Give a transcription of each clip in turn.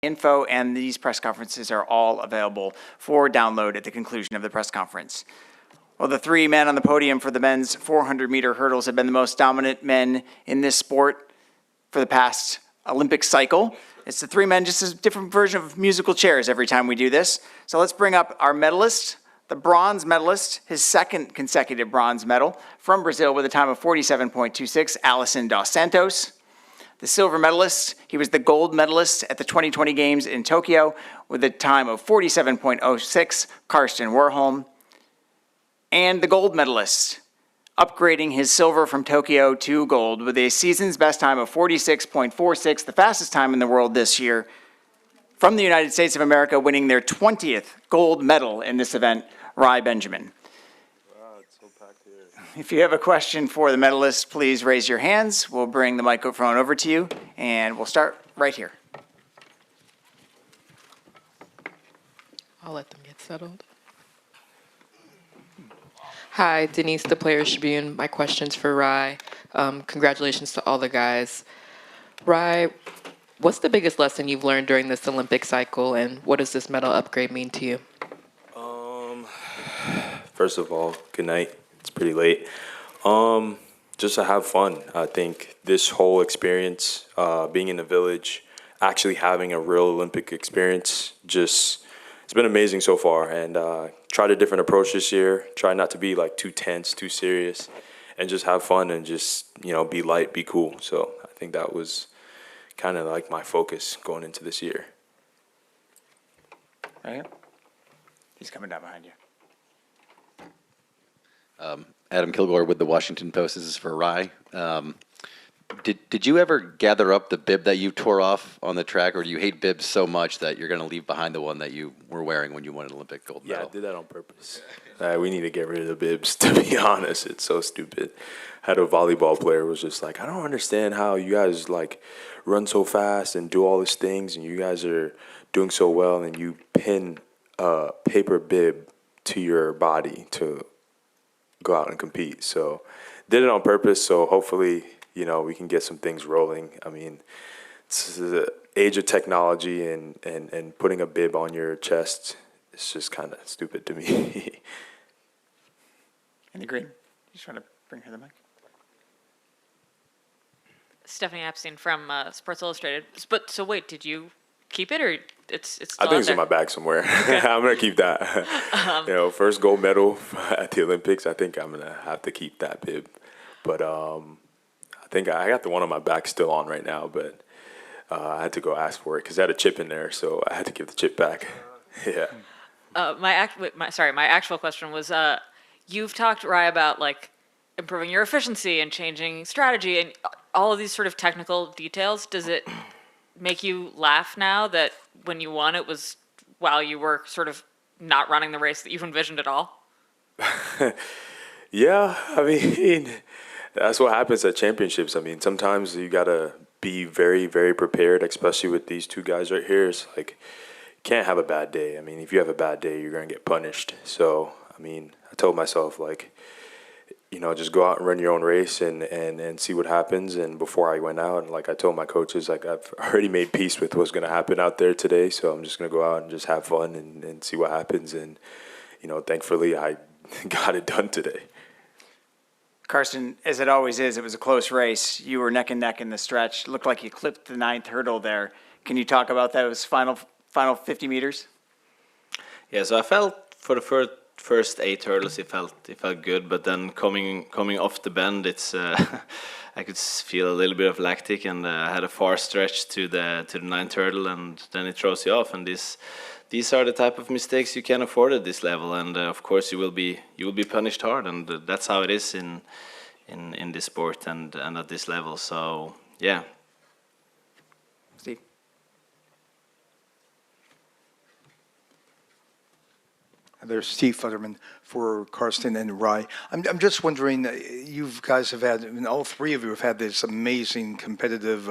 info, and these press conferences are all available for download at the conclusion of the press conference. Well, the three men on the podium for the men's 400-meter hurdles have been the most dominant men in this sport for the past Olympic cycle. It's the three men, just a different version of musical chairs every time we do this. So let's bring up our medalist, the bronze medalist, his second consecutive bronze medal from Brazil with a time of 47.26, Alison Dos Santos. The silver medalist, he was the gold medalist at the 2020 Games in Tokyo with a time of 47.06, Karsten Warholm. And the gold medalist, upgrading his silver from Tokyo to gold with a season's best time of 46.46, the fastest time in the world this year, from the United States of America, winning their 20th gold medal in this event, Rai Benjamin. If you have a question for the medalists, please raise your hands. We'll bring the microphone over to you, and we'll start right here. I'll let them get settled. Hi, Denise, the Players Tribune. My question's for Rai. Congratulations to all the guys. Rai, what's the biggest lesson you've learned during this Olympic cycle, and what does this medal upgrade mean to you? First of all, good night. It's pretty late. Just to have fun. I think this whole experience, being in the village, actually having a real Olympic experience, it's been amazing so far. And tried a different approach this year. Try not to be like too tense, too serious, and just have fun and just, be light, be cool. So I think that was kind of like my focus going into this year. Right here. He's coming down behind you. Adam Kilgore with the Washington Post. This is for Rai. Did you ever gather up the bib that you tore off on the track, or do you hate bibs so much that you're going to leave behind the one that you were wearing when you won an Olympic gold medal? Yeah, I did that on purpose. We need to get rid of the bibs, to be honest. It's so stupid. I had a volleyball player who was just like, I don't understand how you guys run so fast and do all these things, and you guys are doing so well, and you pin a paper bib to your body to go out and compete. So did it on purpose. So hopefully, we can get some things rolling. I mean, this is the age of technology, and putting a bib on your chest is just kind of stupid to me. Any green? Just trying to bring her the mic. Stephanie Epstein from Sports Illustrated. But so wait, did you keep it, or it's still I think it's out in my bag somewhere. I'm gonna keep that. First gold medal at the Olympics. I think I'm gonna have to keep that bib. But I think I got the one on my back still on right now. But I had to go ask for it because I had a chip in there, so I had to give the chip back. Yeah. My actual question was, you've talked, Rai, about improving your efficiency and changing strategy and all of these sort of technical details. Does it make you laugh now that when you won it was while you were sort of not running the race that you envisioned at all? Yeah, I mean, that's what happens at championships. I mean, sometimes you gotta be very, very prepared, especially with these two guys right here. It's like, you can't have a bad day. I mean, if you have a bad day, you're gonna get punished. So, I mean, I told myself, just go out and run your own race and see what happens. And before I went out, and I told my coaches, I've already made peace with what's going to happen out there today. So I'm just going to go out and just have fun and see what happens. And, thankfully I got it done today. Karsten, as it always is, it was a close race. You were neck and neck in the stretch. It looked like you clipped the 9th hurdle there. Can you talk about those final 50 meters? Yeah, so I felt for the first 8 hurdles it felt good, but then coming off the bend, it's I could feel a little bit of lactic, and I had a far stretch to the 9th hurdle, and then it throws you off. And these are the type of mistakes you can afford at this level, and of course you will be punished hard, and that's how it is in this sport and at this level. So yeah. Steve. There's Steve Futterman for Karsten and Rai. I'm just wondering, you guys have had, and all three of you have had this amazing competitive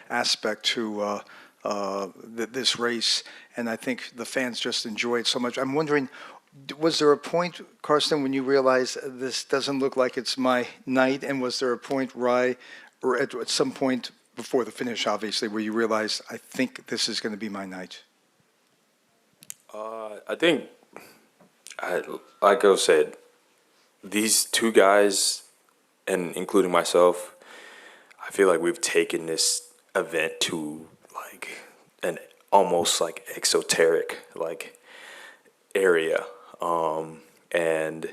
aspect to this race, and I think the fans just enjoy it so much. I'm wondering, was there a point, Karsten, when you realized this doesn't look like it's my night, and was there a point, Rai, or at some point before the finish, obviously, where you realized, I think this is going to be my night? I think, like I said, these two guys, and including myself, I feel like we've taken this event to like an almost like exoteric like area. And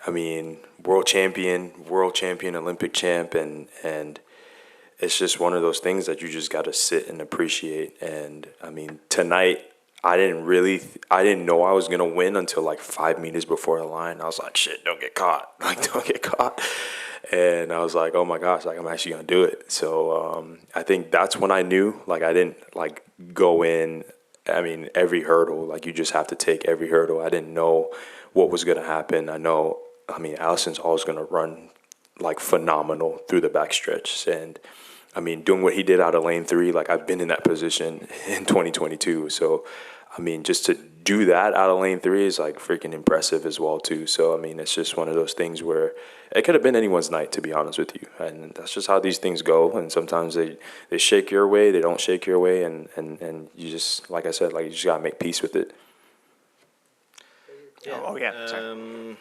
I mean, world champion, Olympic champ, and it's just one of those things that you just got to sit and appreciate. And I mean, tonight I didn't know I was gonna win until like 5 meters before the line. I was like, shit, don't get caught, like don't get caught. And I was like, oh my gosh, like I'm actually gonna do it. So I think that's when I knew, like I didn't like go in. I mean, every hurdle, like you just have to take every hurdle. I didn't know what was gonna happen. I mean, Alison's always gonna run like phenomenal through the backstretch, and I mean, doing what he did out of lane 3, like I've been in that position in 2022. So, I mean, just to do that out of lane 3 is like freaking impressive as well too. So, I mean, it's just one of those things where it could have been anyone's night, to be honest with you. And that's just how these things go. And sometimes they shake your way, they don't shake your way. And you just, like I said, like you just got to make peace with it. Sorry.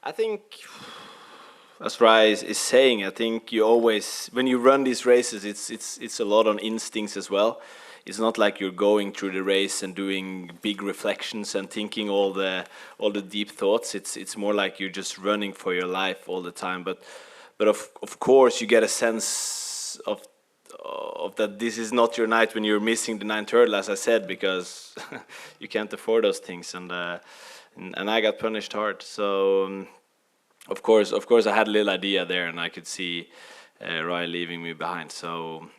I think, as Rai is saying, I think you always, when you run these races, it's a lot on instincts as well. It's not like you're going through the race and doing big reflections and thinking all the deep thoughts. It's more like you're just running for your life all the time. But of course you get a sense of that this is not your night when you're missing the 9th hurdle, as I said, because you can't afford those things. And I got punished hard. So of course I had a little idea there, and I could see Rai leaving me behind. So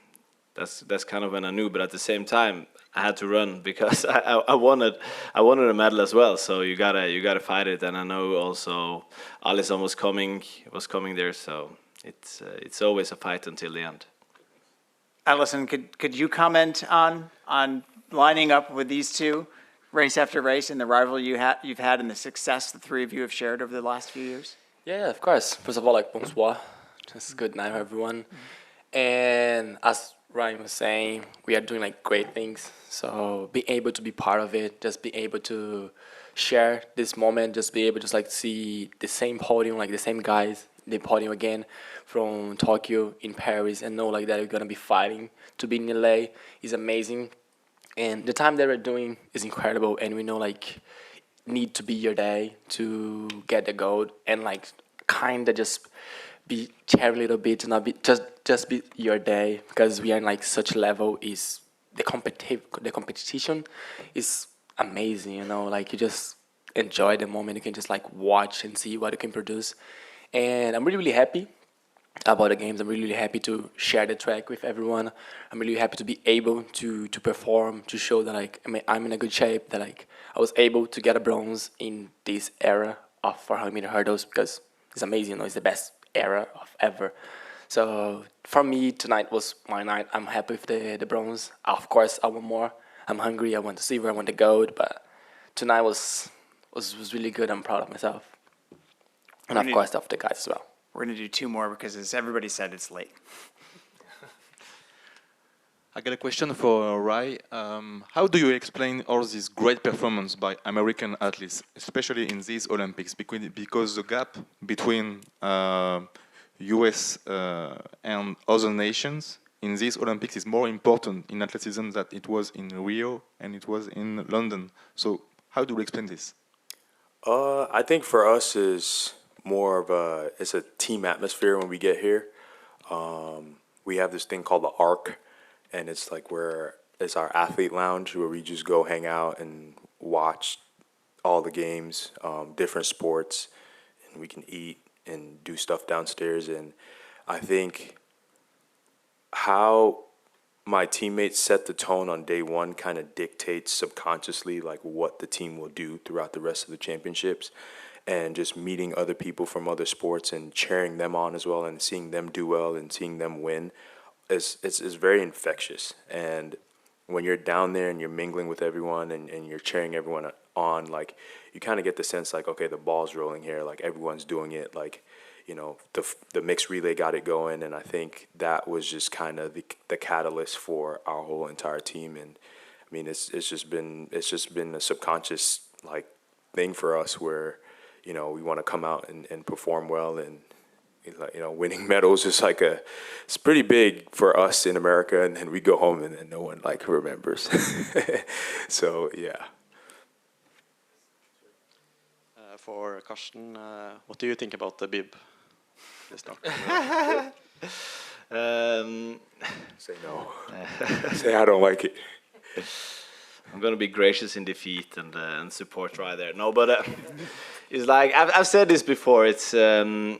that's kind of when I knew. But at the same time, I had to run because I wanted a medal as well. So you gotta fight it. And I know also Alison was coming there. So it's always a fight until the end. Alison, could you comment on lining up with these two race after race and the rivalry you've had and the success the three of you have shared over the last few years? Yeah, of course. First of all, like bonsoir, just good night, everyone. And as Ryan was saying, we are doing like great things. So being able to be part of it, just be able to share this moment, just be able to like see the same podium, like the same guys, the podium again from Tokyo in Paris, and know like that we're gonna be fighting to be in LA is amazing. And the time that we're doing is incredible, and we know like need to be your day to get the gold, and like kind of just be share a little bit, not be just be your day, because we are in like such level. Is the competition is amazing, you know, like you just enjoy the moment. You can just like watch and see what you can produce, and I'm really, really happy about the games. I'm really, really happy to share the track with everyone. I'm really happy to be able to perform, to show that like I'm in a good shape, that like I was able to get a bronze in this era of 400-meter hurdles, because it's amazing, you know, it's the best era of ever. So for me, tonight was my night. I'm happy with the bronze. Of course, I want more. I'm hungry. I want the silver. I want the gold. But tonight was really good. I'm proud of myself, and of course of the guys as well. We're going to do two more because, as everybody said, it's late. I got a question for Rai. How do you explain all this great performance by American athletes, especially in these Olympics? Because the gap between US and other nations in these Olympics is more important in athleticism than it was in Rio and it was in London. So how do you explain this? I think for us is more of it's a team atmosphere when we get here. We have this thing called the ARC, and it's like it's our athlete lounge where we just go hang out and watch all the games, different sports, and we can eat and do stuff downstairs. And I think how my teammates set the tone on day one kind of dictates subconsciously like what the team will do throughout the rest of the championships. And just meeting other people from other sports and cheering them on as well, and seeing them do well and seeing them win is very infectious. And when you're down there and you're mingling with everyone and you're cheering everyone on, like you kind of get the sense like, okay, the ball's rolling here, like everyone's doing it, like you know, the mixed relay got it going, and I think that was just kind of the catalyst for our whole entire team. And I mean, it's just been a subconscious like thing for us where, you know, we want to come out and perform well, and you know, winning medals is like it's pretty big for us in America, and then we go home and then no one like remembers. So yeah. For Karsten, what do you think about the bib? Let's not. Say no. Say I don't like it. I'm gonna be gracious in defeat and support Rai there. No, but it's like I've said this before. It's I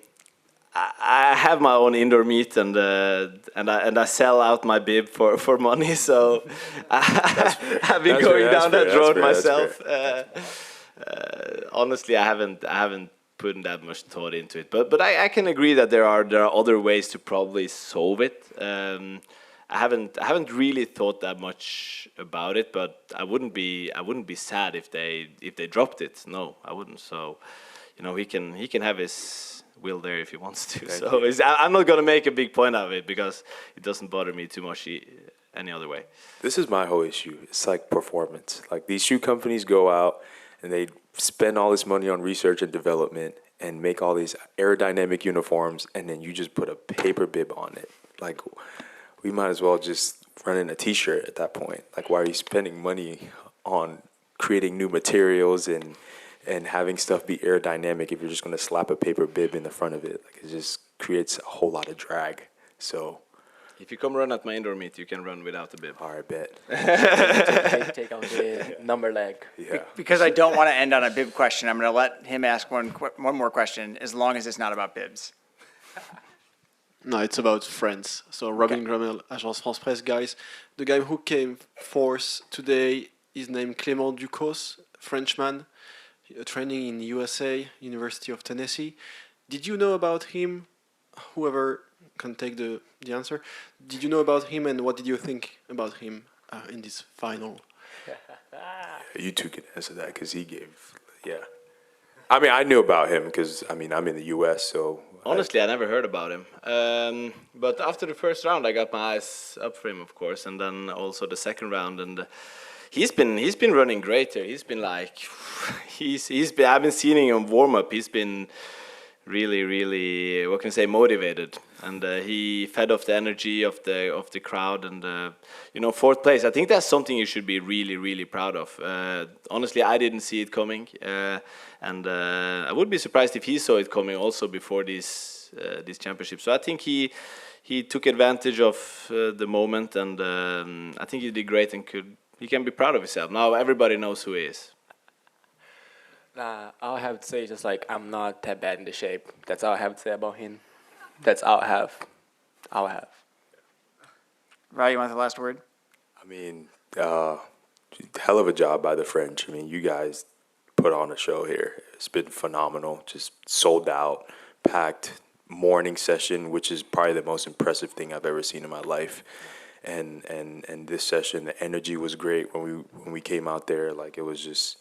have my own indoor meet and I sell out my bib for money. So I've been going down that road myself. Honestly, I haven't put that much thought into it, but I can agree that there are other ways to probably solve it. I haven't really thought that much about it, but I wouldn't be sad if they dropped it. No, I wouldn't. So, you know, he can have his will there if he wants to. So I'm not gonna make a big point out of it because it doesn't bother me too much any other way. This is my whole issue. It's like performance. Like these shoe companies go out and they spend all this money on research and development and make all these aerodynamic uniforms, and then you just put a paper bib on it. Like, we might as well just run in a t-shirt at that point. Like, why are you spending money on creating new materials and having stuff be aerodynamic if you're just going to slap a paper bib in the front of it? Like, it just creates a whole lot of drag. So if you come run at my indoor meet, you can run without the bib. all right, bet. take on the number leg. Yeah. Because I don't want to end on a bib question, I'm going to let him ask one more question, as long as it's not about bibs. No, it's about France. So Robin Grammel, Agence France Presse, guys. The guy who came fourth today is named Clément Ducos, Frenchman, training in USA, University of Tennessee. Did you know about him? Whoever can take the answer. Did you know about him, and what did you think about him in this final? You two can answer that because he gave, yeah. I mean, I knew about him because, I mean, I'm in the U.S., so. Honestly, I never heard about him. But after the first round, I got my eyes up for him, of course, and then also the second round, and he's been running great here. He's been like, I've been seeing him warm up. He's been really, what can I say, motivated, and he fed off the energy of the crowd, and you know, fourth place. I think that's something you should be really proud of. Honestly, I didn't see it coming, and I would be surprised if he saw it coming also before this championship. So I think he took advantage of the moment, and I think he did great, and he can be proud of himself. Now everybody knows who he is. All I have to say is just like, I'm not that bad in the shape. That's all I have to say about him. That's all I have. All I have. Rai, you want the last word? I mean, hell of a job by the French. I mean, you guys put on a show here. It's been phenomenal. Just sold out, packed morning session, which is probably the most impressive thing I've ever seen in my life. And this session, the energy was great when we came out there. Like, it was just,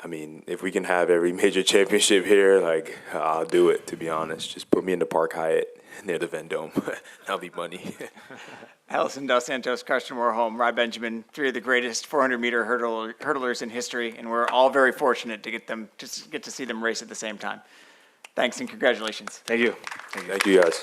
I mean, if we can have every major championship here, like, I'll do it, to be honest. Just put me in the Park Hyatt near the Vendome. That'll be money. Alison Dos Santos, Karsten Warholm, Rai Benjamin, three of the greatest 400-meter hurdlers in history, and we're all very fortunate to get to see them race at the same time. Thanks and congratulations. Thank you. Thank you, guys.